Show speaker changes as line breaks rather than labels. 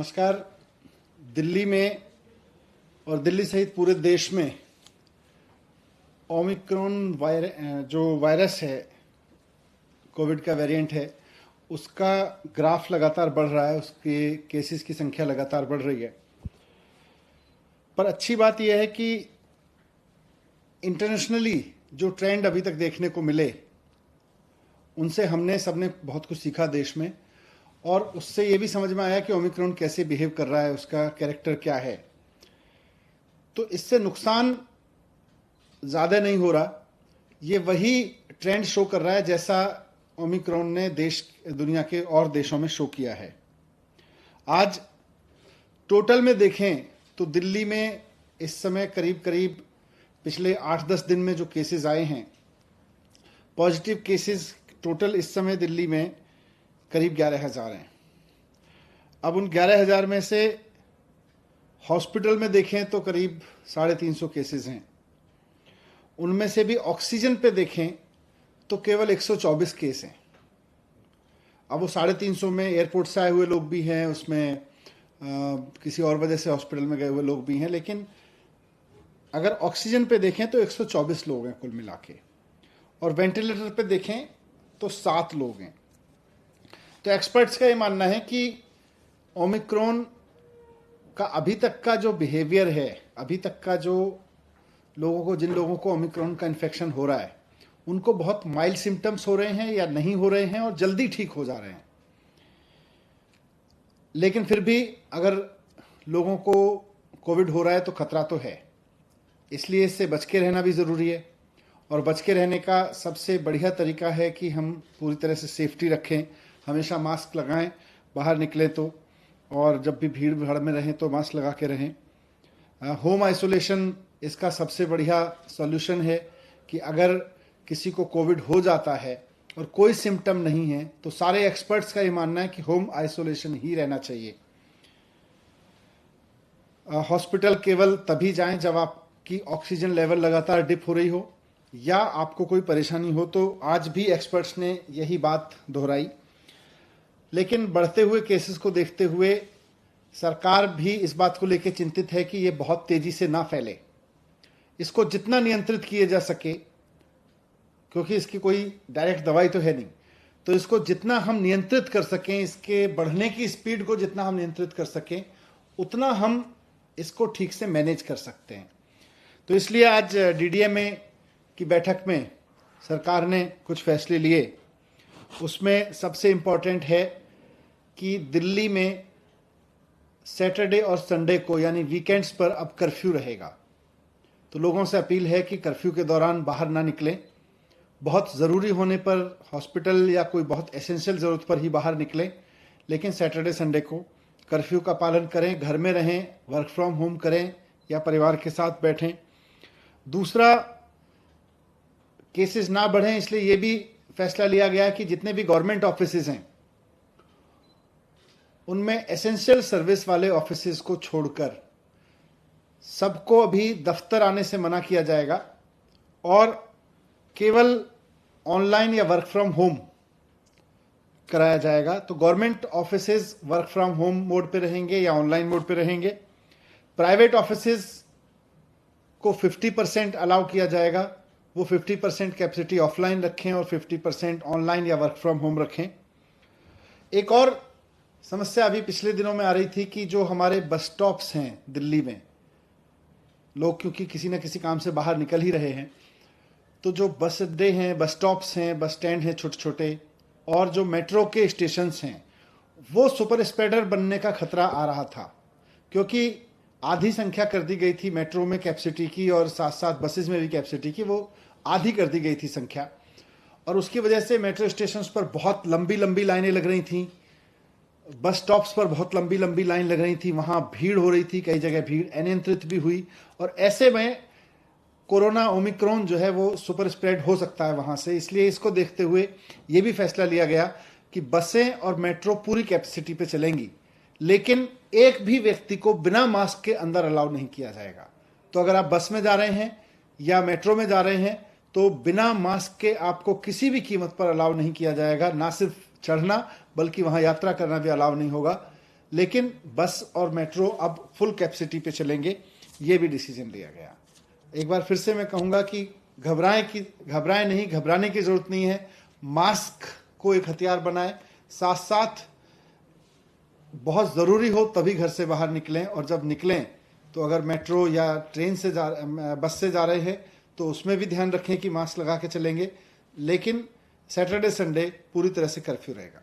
नमस्कार। दिल्ली में और दिल्ली सहित पूरे देश में ओमिक्रॉन जो वायरस है, कोविड का वेरिएंट है, उसका ग्राफ लगातार बढ़ रहा है। उसके केसेस की संख्या लगातार बढ़ रही है। पर अच्छी बात यह है कि इंटरनेशनली जो ट्रेंड अभी तक देखने को मिले, उनसे हमने सबने बहुत कुछ सीखा देश में, और उससे ये भी समझ में आया कि ओमिक्रॉन कैसे बिहेव कर रहा है, उसका कैरेक्टर क्या है। तो इससे नुकसान ज़्यादा नहीं हो रहा। ये वही ट्रेंड शो कर रहा है जैसा ओमिक्रॉन ने दुनिया के और देशों में शो किया है। आज टोटल में देखें तो दिल्ली में इस समय करीब करीब पिछले 8-10 दिन में जो केसेस आए हैं, पॉजिटिव केसेस टोटल इस समय दिल्ली में करीब 11,000 हैं। अब उन 11,000 में से हॉस्पिटल में देखें तो करीब 350 केसेस हैं। उनमें से भी ऑक्सीजन पे देखें तो केवल 124 केस हैं। अब वो 350 में एयरपोर्ट से आए हुए लोग भी हैं, उसमें किसी और वजह से हॉस्पिटल में गए हुए लोग भी हैं, लेकिन अगर ऑक्सीजन पे देखें तो 124 लोग हैं कुल मिला के, और वेंटिलेटर पे देखें तो 7 लोग हैं। तो एक्सपर्ट्स का ये मानना है कि ओमिक्रॉन का अभी तक का जो बिहेवियर है, अभी तक का जो जिन लोगों को ओमिक्रॉन का इन्फेक्शन हो रहा है, उनको बहुत माइल्ड सिम्टम्स हो रहे हैं या नहीं हो रहे हैं और जल्दी ठीक हो जा रहे हैं। लेकिन फिर भी अगर लोगों को कोविड हो रहा है तो खतरा तो है, इसलिए इससे बच के रहना भी ज़रूरी है। और बच के रहने का सबसे बढ़िया तरीका है कि हम पूरी तरह से सेफ्टी रखें, हमेशा मास्क लगाएं बाहर निकले तो, और जब भी भीड़ भाड़ में रहें तो मास्क लगा के रहें। होम आइसोलेशन इसका सबसे बढ़िया सॉल्यूशन है कि अगर किसी को कोविड हो जाता है और कोई सिम्टम नहीं है तो सारे एक्सपर्ट्स का ये मानना है कि होम आइसोलेशन ही रहना चाहिए। हॉस्पिटल केवल तभी जाएं जब आपकी ऑक्सीजन लेवल लगातार डिप हो रही हो या आपको कोई परेशानी हो। तो आज भी एक्सपर्ट्स ने यही बात दोहराई। लेकिन बढ़ते हुए केसेस को देखते हुए सरकार भी इस बात को लेकर चिंतित है कि ये बहुत तेजी से ना फैले। इसको जितना नियंत्रित किया जा सके, क्योंकि इसकी कोई डायरेक्ट दवाई तो है नहीं, तो इसको जितना हम नियंत्रित कर सकें, इसके बढ़ने की स्पीड को जितना हम नियंत्रित कर सकें, उतना हम इसको ठीक से मैनेज कर सकते हैं। तो इसलिए आज डीडीएमए की बैठक में सरकार ने कुछ फैसले लिए। उसमें सबसे इम्पॉर्टेंट है कि दिल्ली में सैटरडे और संडे को, यानी वीकेंड्स पर अब कर्फ्यू रहेगा। तो लोगों से अपील है कि कर्फ्यू के दौरान बाहर ना निकलें। बहुत ज़रूरी होने पर हॉस्पिटल या कोई बहुत एसेंशियल ज़रूरत पर ही बाहर निकलें, लेकिन सैटरडे संडे को कर्फ्यू का पालन करें, घर में रहें, वर्क फ्रॉम होम करें या परिवार के साथ बैठें। दूसरा, केसेस ना बढ़ें, इसलिए ये भी फैसला लिया गया कि जितने भी गवर्नमेंट ऑफिसेज हैं उनमें एसेंशियल सर्विस वाले ऑफिसेज को छोड़कर सबको अभी दफ्तर आने से मना किया जाएगा और केवल ऑनलाइन या वर्क फ्रॉम होम कराया जाएगा। तो government offices work from home mode पे रहेंगे या ऑनलाइन मोड पे रहेंगे। प्राइवेट ऑफिसेज को 50% अलाउ किया जाएगा, वो 50% कैपेसिटी ऑफलाइन रखें और 50% ऑनलाइन या वर्क फ्रॉम होम रखें। एक और समस्या अभी पिछले दिनों में आ रही थी कि जो हमारे बस स्टॉप्स हैं दिल्ली में, लोग क्योंकि किसी न किसी काम से बाहर निकल ही रहे हैं, तो जो बस अड्डे हैं, बस स्टॉप्स हैं, बस स्टैंड हैं छोटे छोटे, और जो मेट्रो के स्टेशंस हैं, वो सुपर स्प्रेडर बनने का खतरा आ रहा था। क्योंकि आधी संख्या कर दी गई थी मेट्रो में कैपेसिटी की, और साथ साथ बसेस में भी कैपेसिटी की वो आधी कर दी गई थी संख्या, और उसकी वजह से मेट्रो स्टेशंस पर बहुत लंबी लंबी लाइनें लग रही थीं, बस स्टॉप्स पर बहुत लंबी लंबी लाइन लग रही थी, वहाँ भीड़ हो रही थी, कई जगह भीड़ अनियंत्रित भी हुई, और ऐसे में कोरोना ओमिक्रॉन जो है वो सुपर स्प्रेड हो सकता है वहाँ से। इसलिए इसको देखते हुए ये भी फैसला लिया गया कि बसें और मेट्रो पूरी कैपेसिटी पे चलेंगी, लेकिन एक भी व्यक्ति को बिना मास्क के अंदर अलाउ नहीं किया जाएगा। तो अगर आप बस में जा रहे हैं या मेट्रो में जा रहे हैं तो बिना मास्क के आपको किसी भी कीमत पर अलाउ नहीं किया जाएगा। ना सिर्फ चढ़ना बल्कि वहाँ यात्रा करना भी अलाउ नहीं होगा। लेकिन बस और मेट्रो अब फुल कैपेसिटी पे चलेंगे, ये भी डिसीजन लिया गया। एक बार फिर से मैं कहूँगा कि घबराएं नहीं, घबराने की ज़रूरत नहीं है। मास्क को एक हथियार बनाएं, साथ साथ बहुत ज़रूरी हो तभी घर से बाहर निकलें, और जब निकलें तो अगर मेट्रो या ट्रेन से बस से जा रहे हैं तो उसमें भी ध्यान रखें कि मास्क लगा के चलेंगे। लेकिन सैटरडे संडे पूरी तरह से कर्फ्यू रहेगा।